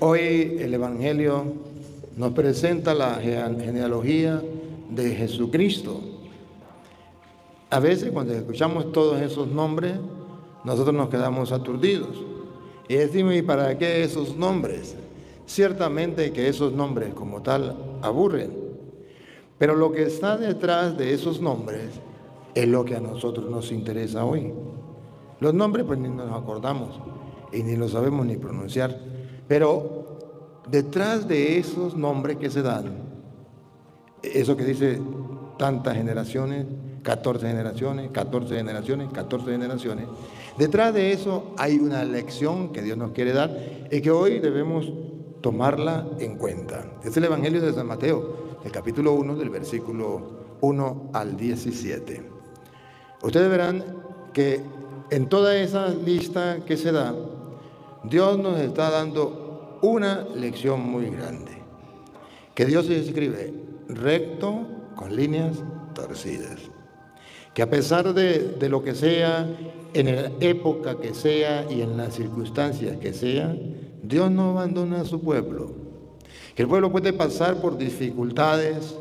Hoy el Evangelio nos presenta la genealogía de Jesucristo. A veces cuando escuchamos todos esos nombres, nosotros nos quedamos aturdidos y decimos, ¿y para qué esos nombres? Ciertamente que esos nombres como tal aburren, pero lo que está detrás de esos nombres es lo que a nosotros nos interesa hoy. Los nombres pues ni nos acordamos y ni los sabemos ni pronunciar, pero detrás de esos nombres que se dan, eso que dice tantas generaciones, 14 generaciones, 14 generaciones, 14 generaciones, detrás de eso hay una lección que Dios nos quiere dar y que hoy debemos tomarla en cuenta. Es el Evangelio de San Mateo, el capítulo 1, del versículo 1 al 17. Ustedes verán que en toda esa lista que se da, Dios nos está dando una lección muy grande. Que Dios se escribe recto con líneas torcidas. Que a pesar de lo que sea, en la época que sea y en las circunstancias que sea, Dios no abandona a su pueblo. Que el pueblo puede pasar por dificultades,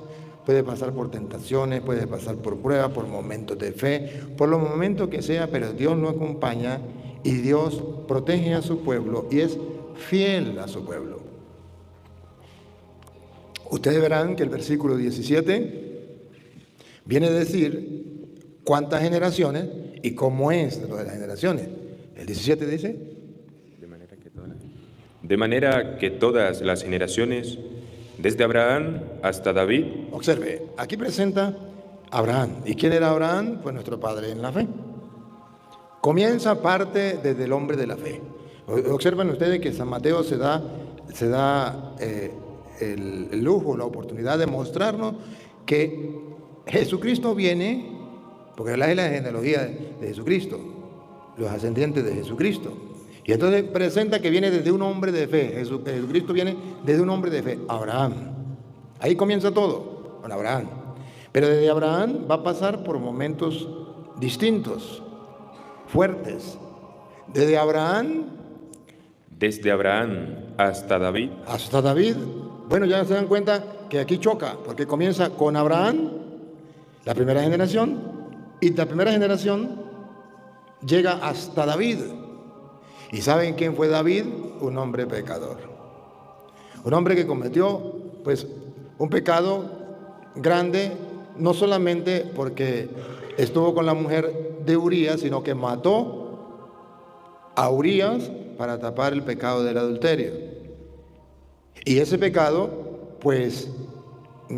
puede pasar por tentaciones, puede pasar por pruebas, por momentos de fe, por los momentos que sea, pero Dios lo acompaña y Dios protege a su pueblo y es fiel a su pueblo. Ustedes verán que el versículo 17 viene a decir cuántas generaciones y cómo es lo de las generaciones. El 17 dice: de manera que todas las generaciones, desde Abraham hasta David. Observe, aquí presenta Abraham. ¿Y quién era Abraham? Pues nuestro padre en la fe. Comienza parte desde el hombre de la fe. Observen ustedes que San Mateo se da el lujo, la oportunidad de mostrarnos que Jesucristo viene, porque es la genealogía de Jesucristo, los ascendientes de Jesucristo. Y entonces presenta que viene desde un hombre de fe. Jesucristo viene desde un hombre de fe, Abraham. Ahí comienza todo, con Abraham. Pero desde Abraham va a pasar por momentos distintos, fuertes. Desde Abraham hasta David. Hasta David. Bueno, ya se dan cuenta que aquí choca, porque comienza con Abraham, la primera generación, y la primera generación llega hasta David. ¿Y saben quién fue David? Un hombre pecador. Un hombre que cometió, pues, un pecado grande, no solamente porque estuvo con la mujer de Urías, sino que mató a Urías para tapar el pecado del adulterio. Y ese pecado, pues,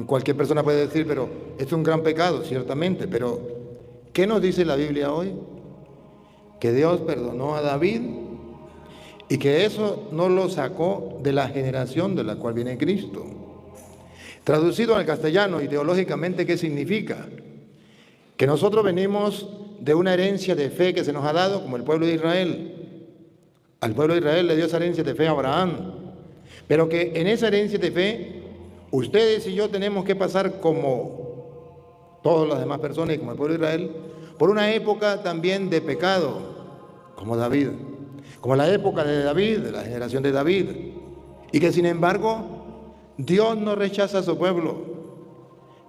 cualquier persona puede decir, pero es un gran pecado, ciertamente, pero ¿qué nos dice la Biblia hoy? Que Dios perdonó a David y que eso no lo sacó de la generación de la cual viene Cristo. Traducido al castellano y teológicamente, ¿qué significa? Que nosotros venimos de una herencia de fe que se nos ha dado como el pueblo de Israel. Al pueblo de Israel le dio esa herencia de fe a Abraham. Pero que en esa herencia de fe, ustedes y yo tenemos que pasar como todas las demás personas y como el pueblo de Israel, por una época también de pecado, como David. Como la época de David, de la generación de David. Y que sin embargo, Dios no rechaza a su pueblo.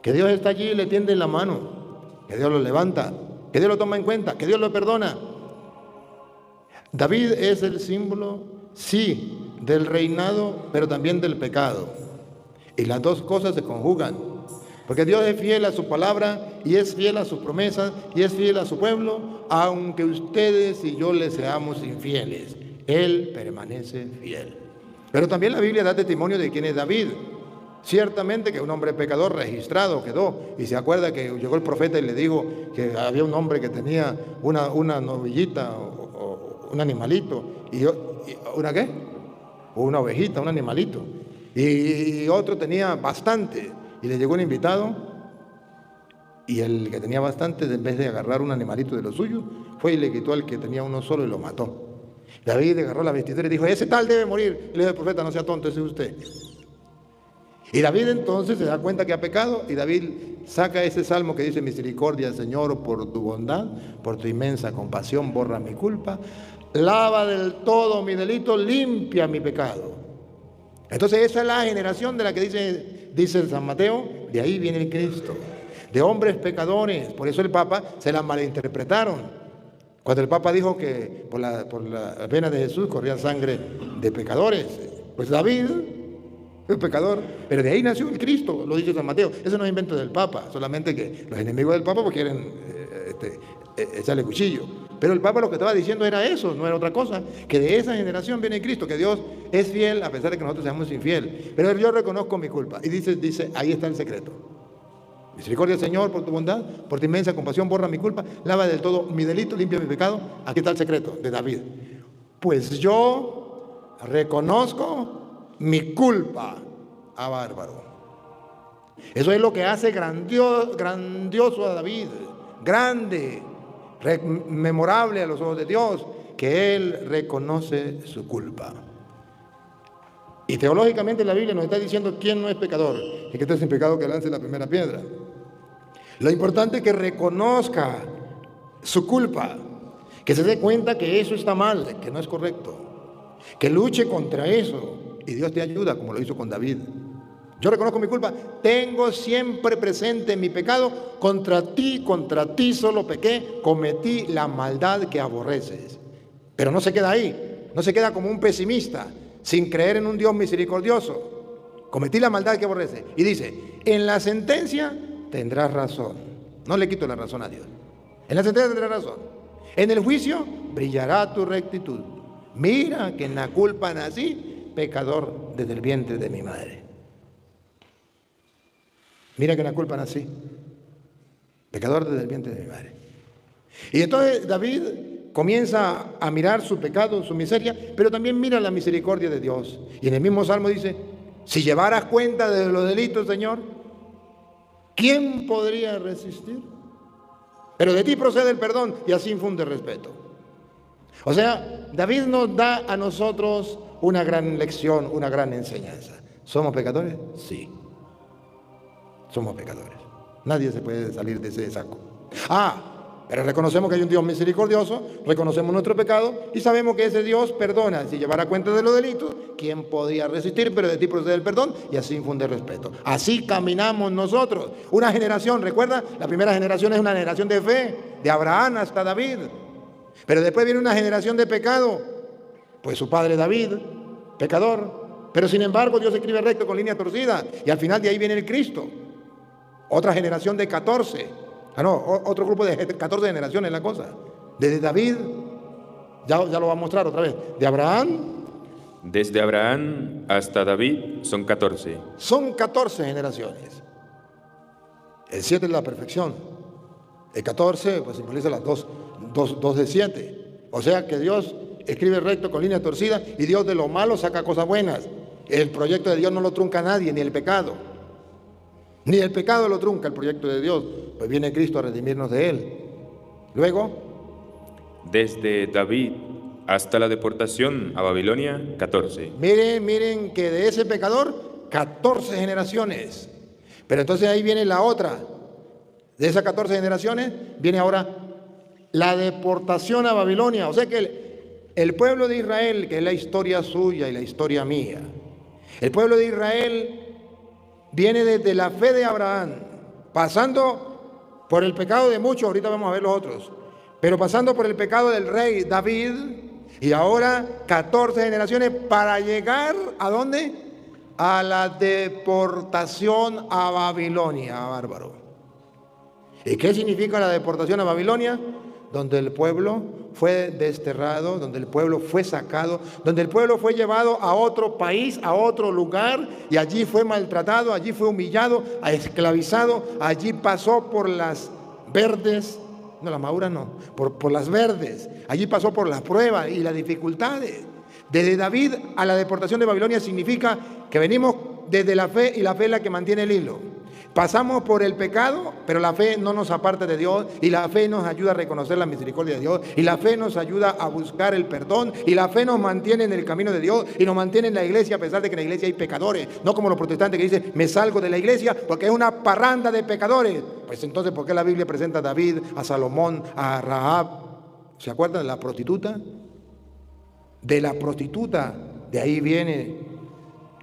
Que Dios está allí y le tiende la mano. Que Dios lo levanta. Que Dios lo toma en cuenta. Que Dios lo perdona. David es el símbolo, sí, del reinado, pero también del pecado. Y las dos cosas se conjugan. Porque Dios es fiel a su palabra y es fiel a sus promesas y es fiel a su pueblo, aunque ustedes y yo le seamos infieles. Él permanece fiel. Pero también la Biblia da testimonio de quién es David. Ciertamente que un hombre pecador registrado quedó. Y se acuerda que llegó el profeta y le dijo que había un hombre que tenía una novillita o un animalito. ¿Una qué? Una ovejita, un animalito. Y otro tenía bastante. Y le llegó un invitado y el que tenía bastante, en vez de agarrar un animalito de los suyos, fue y le quitó al que tenía uno solo y lo mató. David agarró la vestidura y dijo: ese tal debe morir. Y le dijo al profeta: no sea tonto, ese es usted. Y David entonces se da cuenta que ha pecado y David saca ese salmo que dice: misericordia, Señor, por tu bondad, por tu inmensa compasión, borra mi culpa, lava del todo mi delito, limpia mi pecado. Entonces esa es la generación de la que dice San Mateo, de ahí viene el Cristo, de hombres pecadores. Por eso el Papa se la malinterpretaron. Cuando el Papa dijo que por la vena de Jesús corría sangre de pecadores, pues David es pecador, pero de ahí nació el Cristo, lo dice San Mateo. Eso no es invento del Papa, solamente que los enemigos del Papa pues quieren echarle cuchillo. Pero el Papa lo que estaba diciendo era eso, no era otra cosa, que de esa generación viene Cristo, que Dios es fiel a pesar de que nosotros seamos infieles. Pero yo reconozco mi culpa. Y dice, ahí está el secreto. Misericordia, Señor, por tu bondad, por tu inmensa compasión, borra mi culpa, lava del todo mi delito, limpia mi pecado. Aquí está el secreto de David. Pues yo reconozco mi culpa a bárbaro. Eso es lo que hace grandioso a David, grande, memorable a los ojos de Dios, que él reconoce su culpa. Y teológicamente la Biblia nos está diciendo quién no es pecador, y que esté sin pecado que lance la primera piedra. Lo importante es que reconozca su culpa, que se dé cuenta que eso está mal, que no es correcto, que luche contra eso, y Dios te ayuda como lo hizo con David. Yo reconozco mi culpa, tengo siempre presente mi pecado, contra ti solo pequé, cometí la maldad que aborreces. Pero no se queda ahí, no se queda como un pesimista, sin creer en un Dios misericordioso. Cometí la maldad que aborrece. Y dice, en la sentencia tendrás razón. No le quito la razón a Dios. En la sentencia tendrás razón. En el juicio brillará tu rectitud. Mira que en la culpa nací, pecador desde el vientre de mi madre. Mira que en la culpa nací, pecador desde el vientre de mi madre. Y entonces David comienza a mirar su pecado, su miseria, pero también mira la misericordia de Dios. Y en el mismo Salmo dice, si llevaras cuenta de los delitos, Señor, ¿quién podría resistir? Pero de ti procede el perdón y así infunde respeto. O sea, David nos da a nosotros una gran lección, una gran enseñanza. ¿Somos pecadores? Sí. Somos pecadores. Nadie se puede salir de ese saco. Pero reconocemos que hay un Dios misericordioso, reconocemos nuestro pecado y sabemos que ese Dios perdona. Si llevara cuenta de los delitos, ¿quién podía resistir? Pero de ti procede el perdón y así infunde respeto. Así caminamos nosotros. Una generación, ¿recuerda? La primera generación es una generación de fe, de Abraham hasta David. Pero después viene una generación de pecado. Pues su padre David, pecador. Pero sin embargo Dios escribe recto con línea torcida y al final de ahí viene el Cristo. Otra generación de 14. Otro grupo de 14 generaciones la cosa. Desde David, ya lo va a mostrar otra vez. De Abraham. Desde Abraham hasta David son 14. Son 14 generaciones. El 7 es la perfección. El 14 pues simboliza las dos de 7. O sea que Dios escribe recto con línea torcida y Dios de lo malo saca cosas buenas. El proyecto de Dios no lo trunca nadie, ni el pecado. Ni el pecado lo trunca el proyecto de Dios, pues viene Cristo a redimirnos de él. Luego, desde David hasta la deportación a Babilonia, 14. Miren que de ese pecador, 14 generaciones. Pero entonces ahí viene la otra. De esas 14 generaciones, viene ahora la deportación a Babilonia. O sea que el pueblo de Israel, que es la historia suya y la historia mía, el pueblo de Israel viene desde la fe de Abraham, pasando por el pecado de muchos, ahorita vamos a ver los otros, pero pasando por el pecado del rey David, y ahora 14 generaciones para llegar ¿a dónde? A la deportación a Babilonia, bárbaro. ¿Y qué significa la deportación a Babilonia? Donde el pueblo fue desterrado, donde el pueblo fue sacado, donde el pueblo fue llevado a otro país, a otro lugar, y allí fue maltratado, allí fue humillado, esclavizado, allí pasó por las verdes, no, las maduras no, por las verdes, allí pasó por las pruebas y las dificultades. Desde David a la deportación de Babilonia significa que venimos desde la fe y la fe es la que mantiene el hilo. Pasamos por el pecado, pero la fe no nos aparta de Dios y la fe nos ayuda a reconocer la misericordia de Dios y la fe nos ayuda a buscar el perdón y la fe nos mantiene en el camino de Dios y nos mantiene en la iglesia a pesar de que en la iglesia hay pecadores, no como los protestantes que dicen me salgo de la iglesia porque es una parranda de pecadores. Pues entonces, ¿por qué la Biblia presenta a David, a Salomón, a Rahab? ¿Se acuerdan de la prostituta? De la prostituta, de ahí viene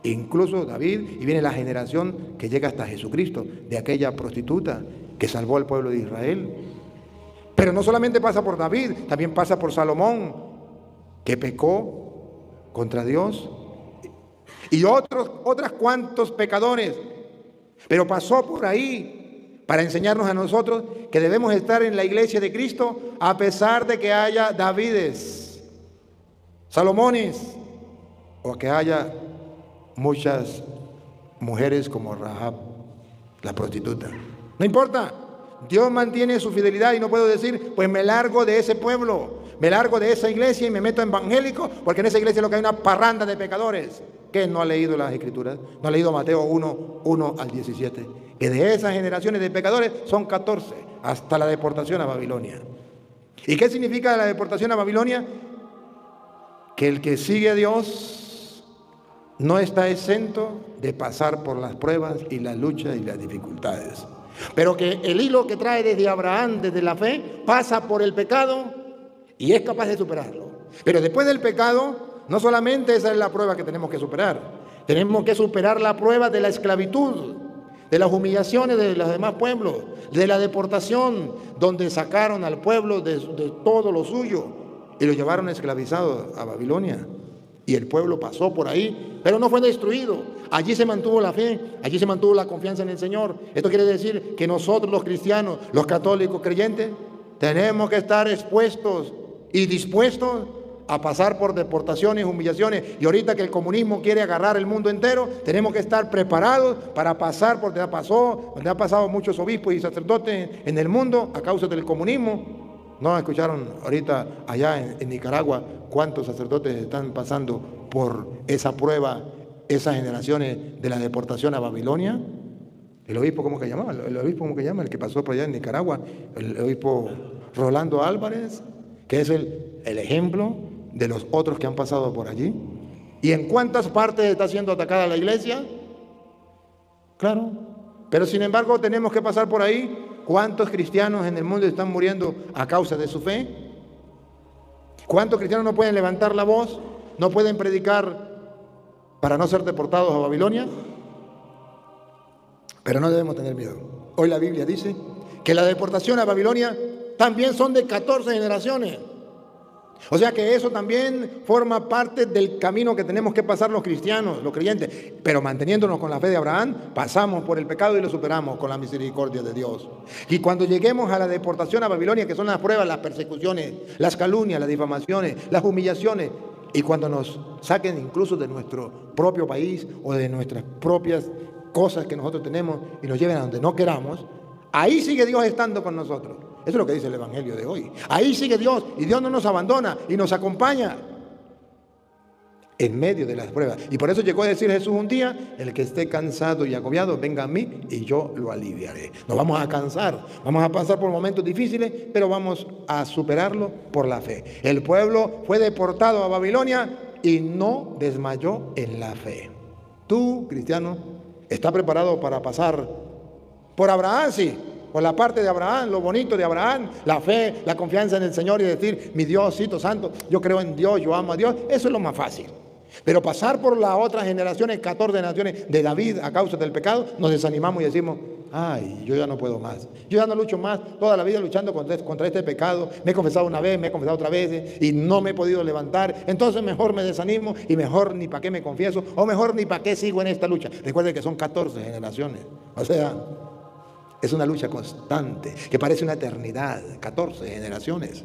incluso David, y viene la generación que llega hasta Jesucristo, de aquella prostituta que salvó al pueblo de Israel. Pero no solamente pasa por David, también pasa por Salomón, que pecó contra Dios, y otras cuantos pecadores, pero pasó por ahí para enseñarnos a nosotros que debemos estar en la iglesia de Cristo a pesar de que haya Davides, Salomones, o que haya muchas mujeres como Rahab, la prostituta. No importa, Dios mantiene su fidelidad y no puedo decir, pues me largo de ese pueblo, me largo de esa iglesia y me meto en evangélico, porque en esa iglesia lo que hay una parranda de pecadores. ¿Qué no ha leído las Escrituras? No ha leído Mateo 1 al 17. Que de esas generaciones de pecadores son 14, hasta la deportación a Babilonia. ¿Y qué significa la deportación a Babilonia? Que el que sigue a Dios no está exento de pasar por las pruebas y las luchas y las dificultades. Pero que el hilo que trae desde Abraham, desde la fe, pasa por el pecado y es capaz de superarlo. Pero después del pecado, no solamente esa es la prueba que tenemos que superar. Tenemos que superar la prueba de la esclavitud, de las humillaciones de los demás pueblos, de la deportación, donde sacaron al pueblo de todo lo suyo y lo llevaron esclavizado a Babilonia. Y el pueblo pasó por ahí, pero no fue destruido. Allí se mantuvo la fe, allí se mantuvo la confianza en el Señor. Esto quiere decir que nosotros los cristianos, los católicos creyentes, tenemos que estar expuestos y dispuestos a pasar por deportaciones, humillaciones. Y ahorita que el comunismo quiere agarrar el mundo entero, tenemos que estar preparados para pasar por donde ha pasado muchos obispos y sacerdotes en el mundo a causa del comunismo. ¿No escucharon ahorita allá en Nicaragua cuántos sacerdotes están pasando por esa prueba, esas generaciones de la deportación a Babilonia? El obispo, ¿cómo que llamaba? El obispo, ¿cómo que llama? El que pasó por allá en Nicaragua, el obispo Rolando Álvarez, que es el ejemplo de los otros que han pasado por allí. ¿Y en cuántas partes está siendo atacada la iglesia? Claro, pero sin embargo tenemos que pasar por ahí. ¿Cuántos cristianos en el mundo están muriendo a causa de su fe? ¿Cuántos cristianos no pueden levantar la voz? ¿No pueden predicar para no ser deportados a Babilonia? Pero no debemos tener miedo. Hoy la Biblia dice que la deportación a Babilonia también son de 14 generaciones. O sea que eso también forma parte del camino que tenemos que pasar los cristianos, los creyentes. Pero manteniéndonos con la fe de Abraham, pasamos por el pecado y lo superamos con la misericordia de Dios. Y cuando lleguemos a la deportación a Babilonia, que son las pruebas, las persecuciones, las calumnias, las difamaciones, las humillaciones, y cuando nos saquen incluso de nuestro propio país o de nuestras propias cosas que nosotros tenemos y nos lleven a donde no queramos, ahí sigue Dios estando con nosotros. Eso es lo que dice el Evangelio de hoy. Ahí sigue Dios y Dios no nos abandona y nos acompaña en medio de las pruebas. Y por eso llegó a decir Jesús un día: el que esté cansado y agobiado, venga a mí y yo lo aliviaré. Nos vamos a cansar, vamos a pasar por momentos difíciles, pero vamos a superarlo por la fe. El pueblo fue deportado a Babilonia y no desmayó en la fe. Tú, cristiano, ¿estás preparado para pasar por Abraham? Sí. Por la parte de Abraham, lo bonito de Abraham, la fe, la confianza en el Señor y decir: mi Diosito santo, yo creo en Dios, yo amo a Dios. Eso es lo más fácil. Pero pasar por las otras generaciones, 14 generaciones de David a causa del pecado, nos desanimamos y decimos: ay, yo ya no puedo más. Yo ya no lucho más, toda la vida luchando contra este pecado. Me he confesado una vez, me he confesado otra vez y no me he podido levantar. Entonces mejor me desanimo y mejor ni para qué me confieso, o mejor ni para qué sigo en esta lucha. Recuerden que son 14 generaciones. O sea, es una lucha constante, que parece una eternidad, 14 generaciones.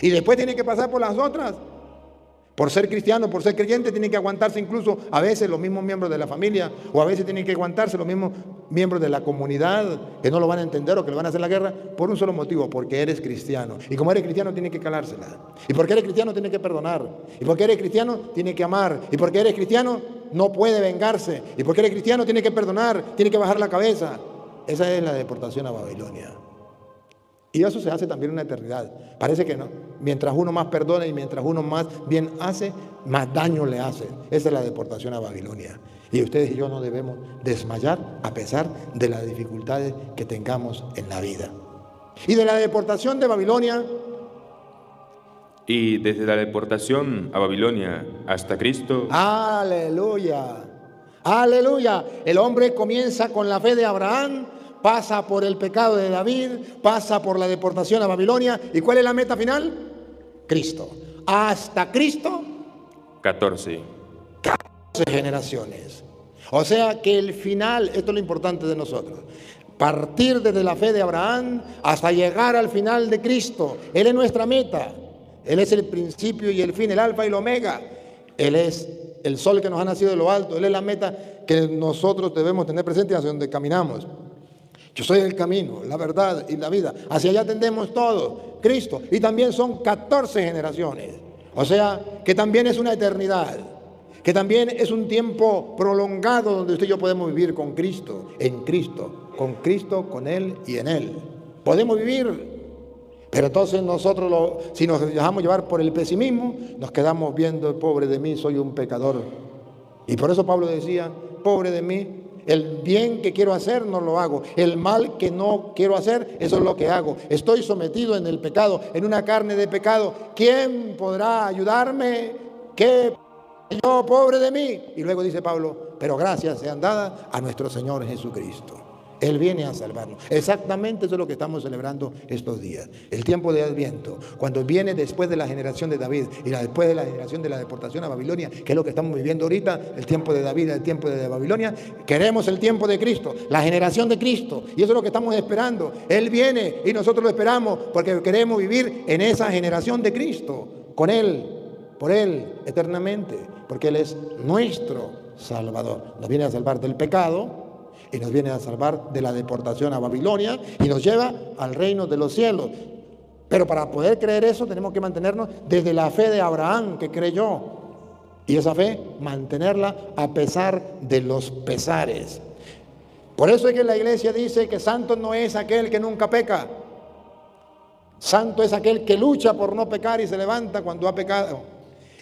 Y después tiene que pasar por las otras. Por ser cristiano, por ser creyente, tienen que aguantarse incluso a veces los mismos miembros de la familia, o a veces tienen que aguantarse los mismos miembros de la comunidad, que no lo van a entender o que le van a hacer la guerra, por un solo motivo: porque eres cristiano. Y como eres cristiano, tiene que calársela. Y porque eres cristiano, tiene que perdonar. Y porque eres cristiano, tiene que amar. Y porque eres cristiano, no puede vengarse. Y porque eres cristiano, tiene que perdonar, tiene que bajar la cabeza. Esa es la deportación a Babilonia. Y eso se hace también en una eternidad. Parece que no. Mientras uno más perdona y mientras uno más bien hace, más daño le hace. Esa es la deportación a Babilonia. Y ustedes y yo no debemos desmayar a pesar de las dificultades que tengamos en la vida. Y de la deportación de Babilonia. Y desde la deportación a Babilonia hasta Cristo. Aleluya. Aleluya. El hombre comienza con la fe de Abraham, pasa por el pecado de David, pasa por la deportación a Babilonia. ¿Y cuál es la meta final? Cristo. Hasta Cristo, 14. 14 generaciones. O sea que el final, esto es lo importante de nosotros, partir desde la fe de Abraham hasta llegar al final de Cristo. Él es nuestra meta. Él es el principio y el fin, el alfa y el omega. Él es el sol que nos ha nacido de lo alto. Él es la meta que nosotros debemos tener presente hacia donde caminamos. Yo soy el camino, la verdad y la vida. Hacia allá tendemos todo, Cristo. Y también son 14 generaciones. O sea, que también es una eternidad. Que también es un tiempo prolongado donde usted y yo podemos vivir con Cristo, en Cristo, con Él y en Él. Podemos vivir. Pero entonces nosotros, si nos dejamos llevar por el pesimismo, nos quedamos viendo, pobre de mí, soy un pecador. Y por eso Pablo decía, pobre de mí, el bien que quiero hacer no lo hago, el mal que no quiero hacer, eso es lo que hago. Estoy sometido en el pecado, en una carne de pecado. ¿Quién podrá ayudarme? ¿Qué? Yo, pobre de mí. Y luego dice Pablo, pero gracias sean dadas a nuestro Señor Jesucristo. Él viene a salvarnos. Exactamente eso es lo que estamos celebrando estos días. El tiempo de Adviento, cuando viene después de la generación de David y después de la generación de la deportación a Babilonia, que es lo que estamos viviendo ahorita, el tiempo de David, el tiempo de Babilonia. Queremos el tiempo de Cristo, la generación de Cristo, y eso es lo que estamos esperando. Él viene y nosotros lo esperamos porque queremos vivir en esa generación de Cristo, con Él, por Él, eternamente, porque Él es nuestro Salvador. Nos viene a salvar del pecado y nos viene a salvar de la deportación a Babilonia y nos lleva al reino de los cielos. Pero para poder creer eso tenemos que mantenernos desde la fe de Abraham, que creyó, y esa fe mantenerla a pesar de los pesares. Por eso es que la iglesia dice que santo no es aquel que nunca peca. Santo es aquel que lucha por no pecar y se levanta cuando ha pecado.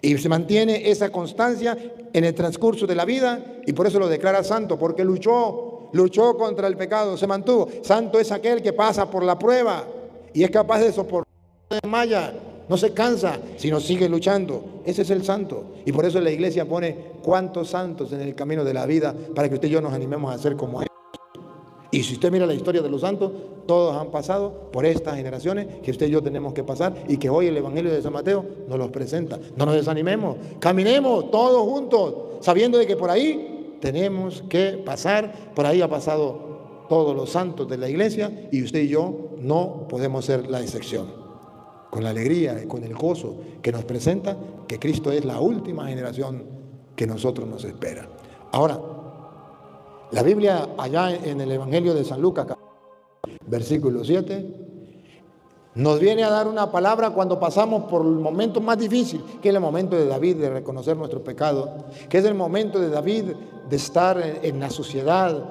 Y se mantiene esa constancia en el transcurso de la vida, y por eso lo declara santo, porque luchó contra el pecado, se mantuvo. Santo es aquel que pasa por la prueba y es capaz de soportar, no desmaya, no se cansa, sino sigue luchando. Ese es el santo. Y por eso la iglesia pone cuántos santos en el camino de la vida, para que usted y yo nos animemos a ser como él. Y si usted mira la historia de los santos, todos han pasado por estas generaciones que usted y yo tenemos que pasar, y que hoy el Evangelio de San Mateo nos los presenta. No nos desanimemos, caminemos todos juntos, sabiendo de que por ahí tenemos que pasar. Por ahí ha pasado todos los santos de la iglesia, y usted y yo no podemos ser la excepción. Con la alegría y con el gozo que nos presenta que Cristo es la última generación que nosotros nos espera. Ahora, la Biblia allá en el Evangelio de San Lucas, versículo 7, nos viene a dar una palabra cuando pasamos por el momento más difícil, que es el momento de David de reconocer nuestro pecado, que es el momento de David de estar en la suciedad,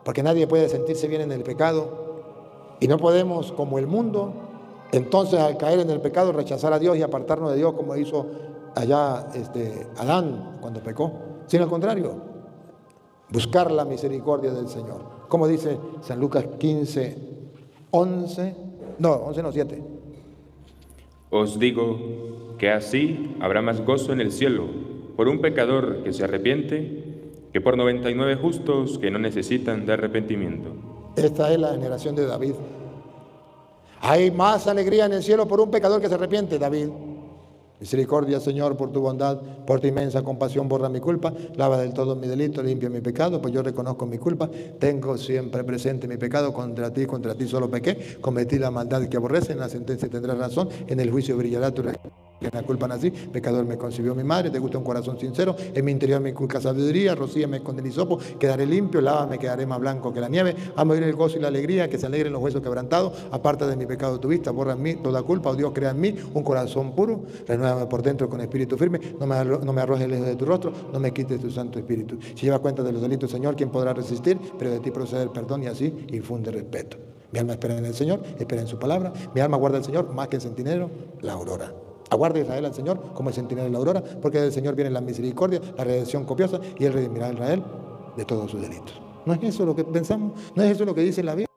porque nadie puede sentirse bien en el pecado, y no podemos, como el mundo, entonces al caer en el pecado, rechazar a Dios y apartarnos de Dios, como hizo allá Adán cuando pecó, sino al contrario, buscar la misericordia del Señor. Como dice San Lucas 15, 7. Os digo que así habrá más gozo en el cielo por un pecador que se arrepiente que por 99 justos que no necesitan de arrepentimiento. Esta es la generación de David. Hay más alegría en el cielo por un pecador que se arrepiente, David. Misericordia, Señor, por tu bondad, por tu inmensa compasión, borra mi culpa, lava del todo mi delito, limpia mi pecado, pues yo reconozco mi culpa, tengo siempre presente mi pecado, contra ti solo pequé, cometí la maldad que aborrece, en la sentencia tendrás razón, en el juicio brillará tu redención. En la culpa nací, pecador me concibió mi madre, te gusta un corazón sincero, en mi interior me inculca sabiduría, rocíame con el hisopo, quedaré limpio, lávame, quedaré más blanco que la nieve, amo oír el gozo y la alegría, que se alegren los huesos quebrantados, aparta de mi pecado tu vista, borra en mí toda culpa, oh Dios, crea en mí un corazón puro, renuévame por dentro con espíritu firme, no me arrojes lejos de tu rostro, no me quites tu santo espíritu. Si lleva cuenta de los delitos, Señor, ¿quién podrá resistir? Pero de ti procede el perdón, y así infunde respeto. Mi alma espera en el Señor, espera en su palabra, mi alma guarda al Señor más que el centinelo la aurora. Aguarde Israel al Señor como el centinela de la aurora, porque del Señor viene la misericordia, la redención copiosa, y Él redimirá a Israel de todos sus delitos. ¿No es eso lo que pensamos? ¿No es eso lo que dice la Biblia?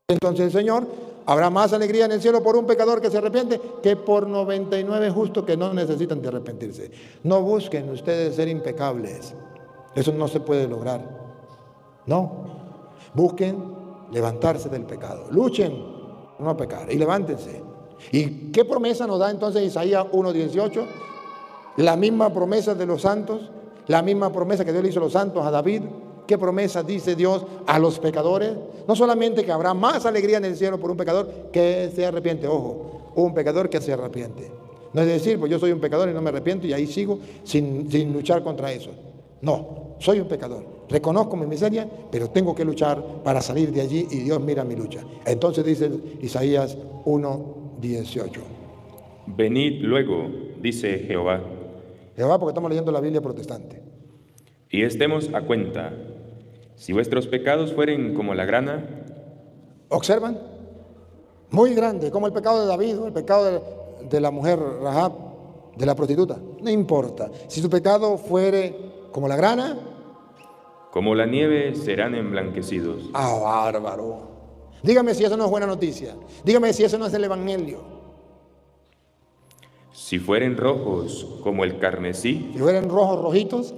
Entonces el Señor, habrá más alegría en el cielo por un pecador que se arrepiente que por 99 justos que no necesitan de arrepentirse. No busquen ustedes ser impecables. Eso no se puede lograr. No. Busquen levantarse del pecado. Luchen no a pecar y levántense. ¿Y qué promesa nos da entonces Isaías 1:18? La misma promesa de los santos, la misma promesa que Dios le hizo a los santos, a David. ¿Qué promesa dice Dios a los pecadores? No solamente que habrá más alegría en el cielo por un pecador que se arrepiente. Ojo, un pecador que se arrepiente. No es decir, pues yo soy un pecador y no me arrepiento y ahí sigo sin luchar contra eso. No, soy un pecador. Reconozco mi miseria, pero tengo que luchar para salir de allí y Dios mira mi lucha. Entonces dice Isaías 1:18. Venid luego, dice Jehová. Jehová, porque estamos leyendo la Biblia protestante. Y estemos a cuenta. Si vuestros pecados fueren como la grana. ¿Observan? Muy grande, como el pecado de David, el pecado de la mujer Rahab, de la prostituta. No importa. Si su pecado fuere como la grana, como la nieve serán emblanquecidos. ¡Ah, bárbaro! Dígame si eso no es buena noticia. Dígame si eso no es el Evangelio. Si fueren rojos como el carmesí. Si fueren rojos, rojitos.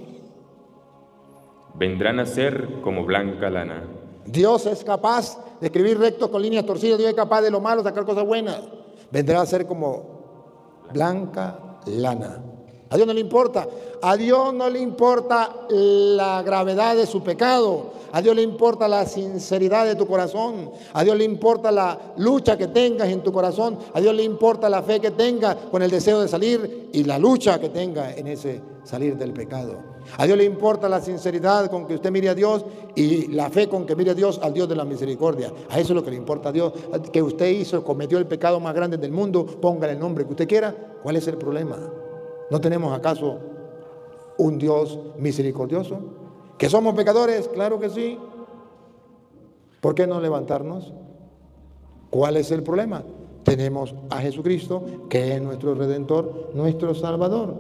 Vendrán a ser como blanca lana. Dios es capaz de escribir rectos con líneas torcidas. Dios es capaz de lo malo sacar cosas buenas. Vendrá a ser como blanca lana. A Dios no le importa. A Dios no le importa la gravedad de su pecado. A Dios le importa la sinceridad de tu corazón. A Dios le importa la lucha que tengas en tu corazón. A Dios le importa la fe que tengas con el deseo de salir y la lucha que tengas en ese salir del pecado. A Dios le importa la sinceridad con que usted mire a Dios y la fe con que mire a Dios, al Dios de la misericordia. A eso es lo que le importa a Dios. Que usted cometió el pecado más grande del mundo, póngale el nombre que usted quiera. ¿Cuál es el problema? ¿No tenemos acaso un Dios misericordioso? ¿Que somos pecadores? Claro que sí. ¿Por qué no levantarnos? ¿Cuál es el problema? Tenemos a Jesucristo, que es nuestro Redentor, nuestro Salvador.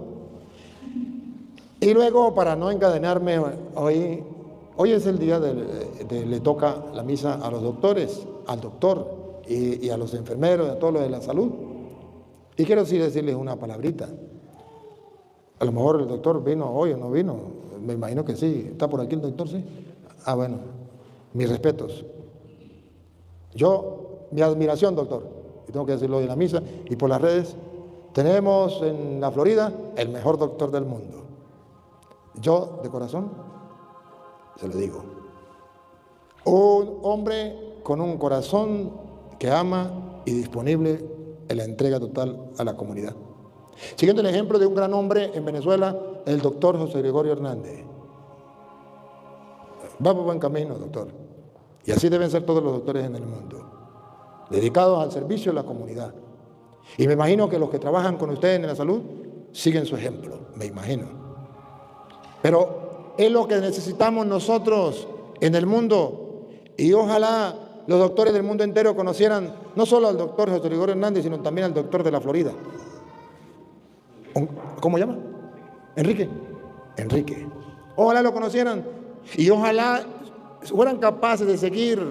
Y luego, para no encadenarme, hoy es el día le toca la misa a los doctores, al doctor y a los enfermeros, a todos los de la salud. Y quiero decirles una palabrita. A lo mejor el doctor vino hoy o no vino, me imagino que sí. ¿Está por aquí el doctor? Sí. Ah, bueno, mis respetos. Mi admiración, doctor, y tengo que decirlo hoy en la misa y por las redes. Tenemos en la Florida el mejor doctor del mundo. Yo, de corazón, se lo digo. Un hombre con un corazón que ama y disponible en la entrega total a la comunidad. Siguiendo el ejemplo de un gran hombre en Venezuela, el doctor José Gregorio Hernández. Va por buen camino, doctor. Y así deben ser todos los doctores en el mundo, dedicados al servicio de la comunidad. Y me imagino que los que trabajan con ustedes en la salud siguen su ejemplo, me imagino. Pero es lo que necesitamos nosotros en el mundo. Y ojalá los doctores del mundo entero conocieran no solo al doctor José Gregorio Hernández, sino también al doctor de la Florida. ¿Cómo llama? Enrique. Ojalá lo conocieran y ojalá fueran capaces de seguir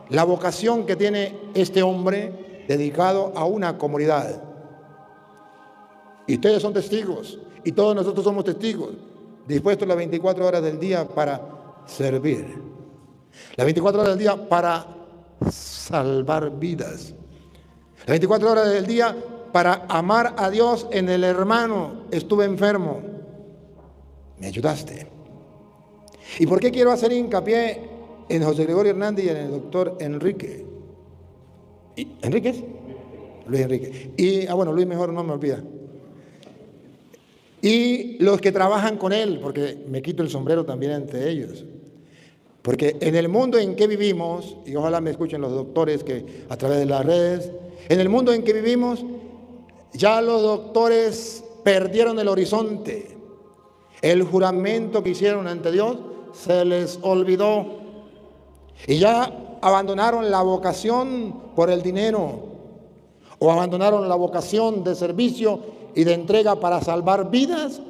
la vocación que tiene este hombre dedicado a una comunidad. Y ustedes son testigos y todos nosotros somos testigos, dispuestos las 24 horas del día para servir. Las 24 horas del día para salvar vidas. Las 24 horas del día para amar a Dios en el hermano. Estuve enfermo, me ayudaste. ¿Y por qué quiero hacer hincapié en José Gregorio Hernández y en el doctor Enrique? ¿Enrique es? Luis Enrique. Y, bueno, Luis mejor no me olvida. Y los que trabajan con él, porque me quito el sombrero también entre ellos. Porque en el mundo en que vivimos, y ojalá me escuchen los doctores que a través de las redes, en el mundo en que vivimos, ya los doctores perdieron el horizonte. El juramento que hicieron ante Dios se les olvidó. Y ya abandonaron la vocación por el dinero, o abandonaron la vocación de servicio y de entrega para salvar vidas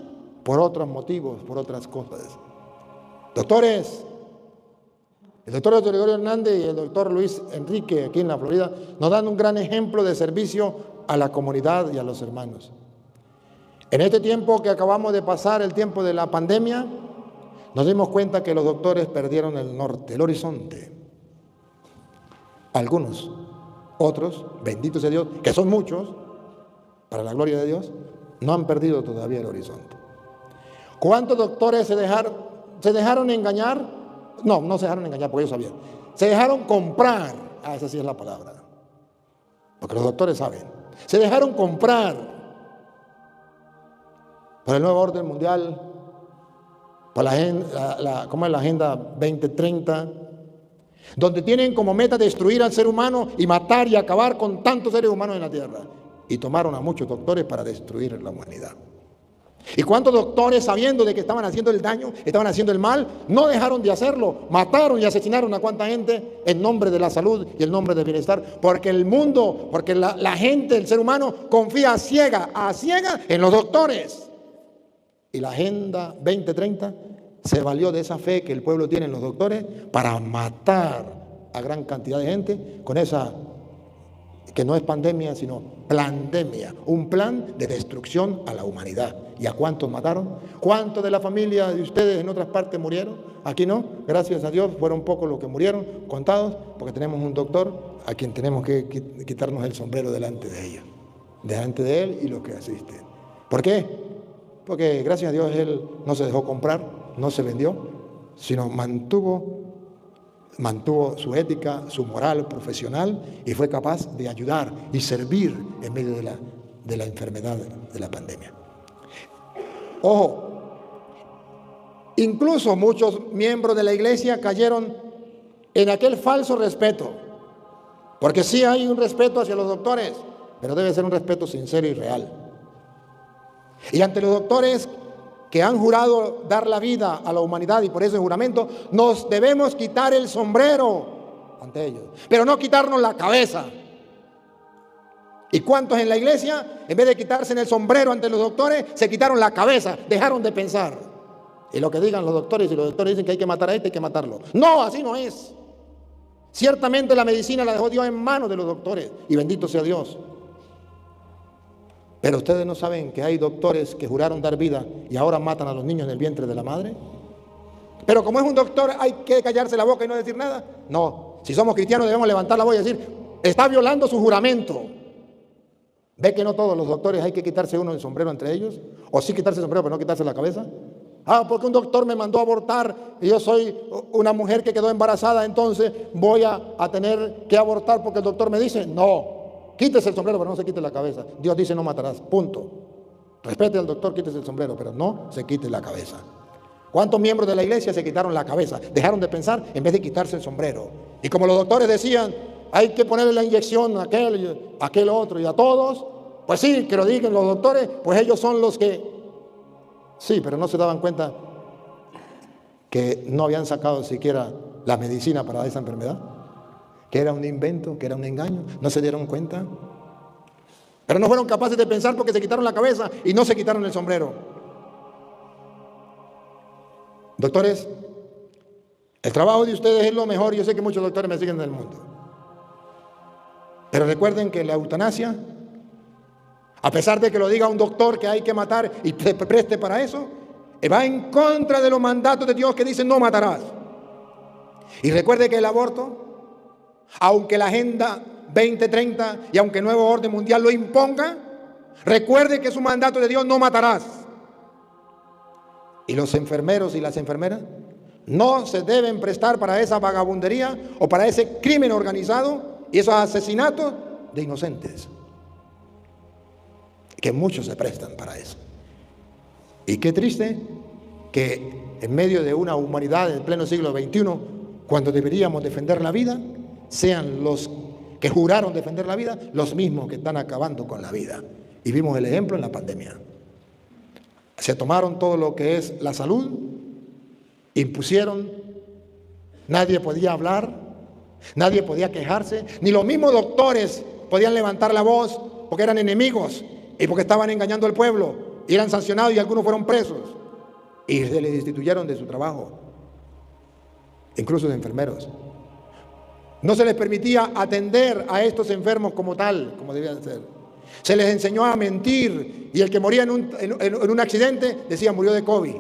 por otros motivos, por otras cosas. Doctores, el doctor José Gregorio Hernández y el doctor Luis Enrique aquí en la Florida nos dan un gran ejemplo de servicio a la comunidad y a los hermanos. En este tiempo que acabamos de pasar, el tiempo de la pandemia, nos dimos cuenta que los doctores perdieron el norte, el horizonte. Algunos, otros, bendito sea Dios, que son muchos, para la gloria de Dios, no han perdido todavía el horizonte. ¿Cuántos doctores se dejaron engañar? No se dejaron engañar porque ellos sabían. Se dejaron comprar. Esa sí es la palabra. Porque los doctores saben. Se dejaron comprar por el nuevo orden mundial, por ¿cómo es la Agenda 2030? Donde tienen como meta destruir al ser humano y matar y acabar con tantos seres humanos en la tierra. Y tomaron a muchos doctores para destruir la humanidad. ¿Y cuántos doctores, sabiendo de que estaban haciendo el daño, estaban haciendo el mal, no dejaron de hacerlo? Mataron y asesinaron a cuánta gente en nombre de la salud y en nombre del bienestar. Porque el mundo, porque la gente, el ser humano, confía a ciega en los doctores. Y la Agenda 2030 se valió de esa fe que el pueblo tiene en los doctores para matar a gran cantidad de gente con esa, que no es pandemia, sino plandemia, un plan de destrucción a la humanidad. ¿Y a cuántos mataron? ¿Cuántos de la familia de ustedes en otras partes murieron? Aquí no, gracias a Dios, fueron pocos los que murieron, contados, porque tenemos un doctor a quien tenemos que quitarnos el sombrero delante de ella, delante de él y los que asisten. ¿Por qué? Porque gracias a Dios él no se dejó comprar, no se vendió, sino mantuvo su ética, su moral profesional y fue capaz de ayudar y servir en medio de la enfermedad de la pandemia. Ojo, incluso muchos miembros de la iglesia cayeron en aquel falso respeto, porque sí hay un respeto hacia los doctores, pero debe ser un respeto sincero y real. Y ante los doctores que han jurado dar la vida a la humanidad y por ese juramento nos debemos quitar el sombrero ante ellos, pero no quitarnos la cabeza. ¿Y cuántos en la iglesia, en vez de quitarse el sombrero ante los doctores, se quitaron la cabeza, dejaron de pensar? Y lo que digan los doctores, y los doctores dicen que hay que matar a este, hay que matarlo. No, así no es. Ciertamente la medicina la dejó Dios en manos de los doctores, y bendito sea Dios. Pero ustedes no saben que hay doctores que juraron dar vida y ahora matan a los niños en el vientre de la madre. Pero como es un doctor, hay que callarse la boca y no decir nada. No, si somos cristianos debemos levantar la voz y decir, está violando su juramento. ¿Ve que no todos los doctores hay que quitarse uno el sombrero entre ellos? ¿O sí quitarse el sombrero pero no quitarse la cabeza? Porque un doctor me mandó a abortar y yo soy una mujer que quedó embarazada, entonces voy a tener que abortar porque el doctor me dice, no. Quítese el sombrero, pero no se quite la cabeza. Dios dice no matarás, punto. Respete al doctor, quítese el sombrero, pero no se quite la cabeza. ¿Cuántos miembros de la iglesia se quitaron la cabeza? Dejaron de pensar en vez de quitarse el sombrero. Y como los doctores decían, hay que ponerle la inyección a aquel otro y a todos, pues sí, que lo digan los doctores, pues ellos son los que... Sí, pero no se daban cuenta que no habían sacado siquiera la medicina para esa enfermedad. Que era un invento, que era un engaño, no se dieron cuenta. Pero no fueron capaces de pensar porque se quitaron la cabeza y no se quitaron el sombrero. Doctores, el trabajo de ustedes es lo mejor. Yo sé que muchos doctores me siguen en el mundo. Pero recuerden que la eutanasia, a pesar de que lo diga un doctor que hay que matar y se preste para eso, va en contra de los mandatos de Dios que dicen no matarás. Y recuerde que el aborto, aunque la Agenda 2030 y aunque el nuevo orden mundial lo imponga, recuerde que es un mandato de Dios, no matarás. Y los enfermeros y las enfermeras no se deben prestar para esa vagabundería o para ese crimen organizado y esos asesinatos de inocentes, que muchos se prestan para eso. Y qué triste que en medio de una humanidad en pleno siglo XXI, cuando deberíamos defender la vida, sean los que juraron defender la vida los mismos que están acabando con la vida. Y vimos el ejemplo en la pandemia. Se tomaron todo lo que es la salud, impusieron, nadie podía hablar, nadie podía quejarse, ni los mismos doctores podían levantar la voz porque eran enemigos y porque estaban engañando al pueblo y eran sancionados y algunos fueron presos y se les destituyeron de su trabajo, incluso de enfermeros. No se les permitía atender a estos enfermos como tal, como debían ser. Se les enseñó a mentir y el que moría en un accidente decía murió de COVID.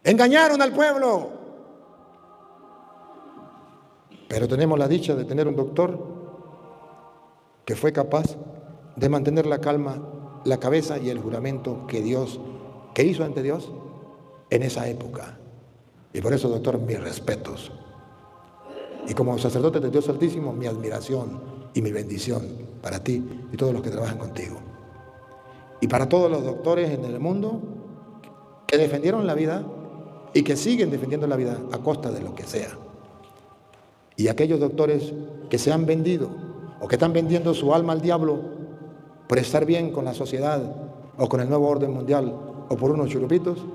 Engañaron al pueblo. Pero tenemos la dicha de tener un doctor que fue capaz de mantener la calma, la cabeza y el juramento que hizo ante Dios en esa época. Y por eso, doctor, mis respetos. Y como sacerdote de Dios Altísimo, mi admiración y mi bendición para ti y todos los que trabajan contigo. Y para todos los doctores en el mundo que defendieron la vida y que siguen defendiendo la vida a costa de lo que sea. Y aquellos doctores que se han vendido o que están vendiendo su alma al diablo por estar bien con la sociedad o con el nuevo orden mundial o por unos churupitos,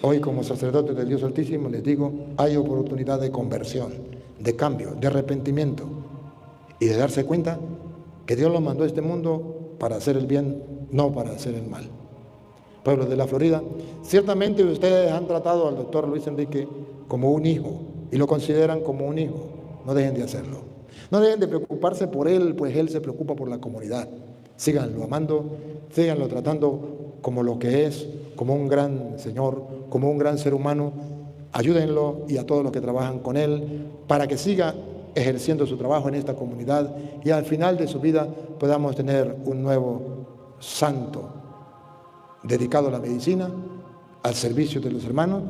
hoy como sacerdote de Dios Altísimo les digo, hay oportunidad de conversión, de cambio, de arrepentimiento y de darse cuenta que Dios los mandó a este mundo para hacer el bien, no para hacer el mal. Pueblos de la Florida, ciertamente ustedes han tratado al doctor Luis Enrique como un hijo y lo consideran como un hijo. No dejen de hacerlo. No dejen de preocuparse por él, pues él se preocupa por la comunidad. Síganlo amando, síganlo tratando como lo que es, como un gran señor, como un gran ser humano. Ayúdenlo y a todos los que trabajan con él para que siga ejerciendo su trabajo en esta comunidad y al final de su vida podamos tener un nuevo santo dedicado a la medicina, al servicio de los hermanos,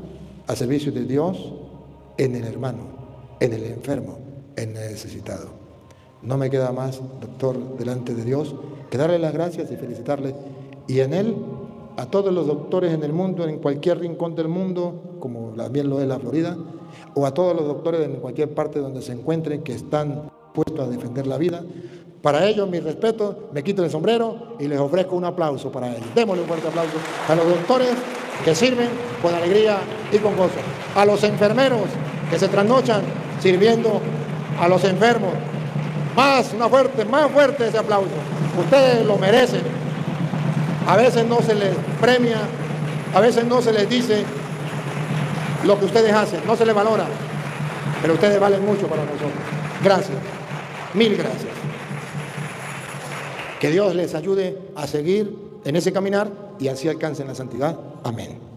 al servicio de Dios, en el hermano, en el enfermo, en el necesitado. No me queda más, doctor, delante de Dios, que darle las gracias y felicitarle. Y en él, a todos los doctores en el mundo, en cualquier rincón del mundo, como también lo es la Florida, o a todos los doctores en cualquier parte donde se encuentren que están puestos a defender la vida. Para ellos, mi respeto, me quito el sombrero y les ofrezco un aplauso para ellos. Démosle un fuerte aplauso a los doctores que sirven con alegría y con gozo. A los enfermeros que se trasnochan sirviendo a los enfermos. Más fuerte ese aplauso. Ustedes lo merecen. A veces no se les premia, a veces no se les dice lo que ustedes hacen, no se les valora. Pero ustedes valen mucho para nosotros. Gracias. Mil gracias. Que Dios les ayude a seguir en ese caminar y así alcancen la santidad. Amén.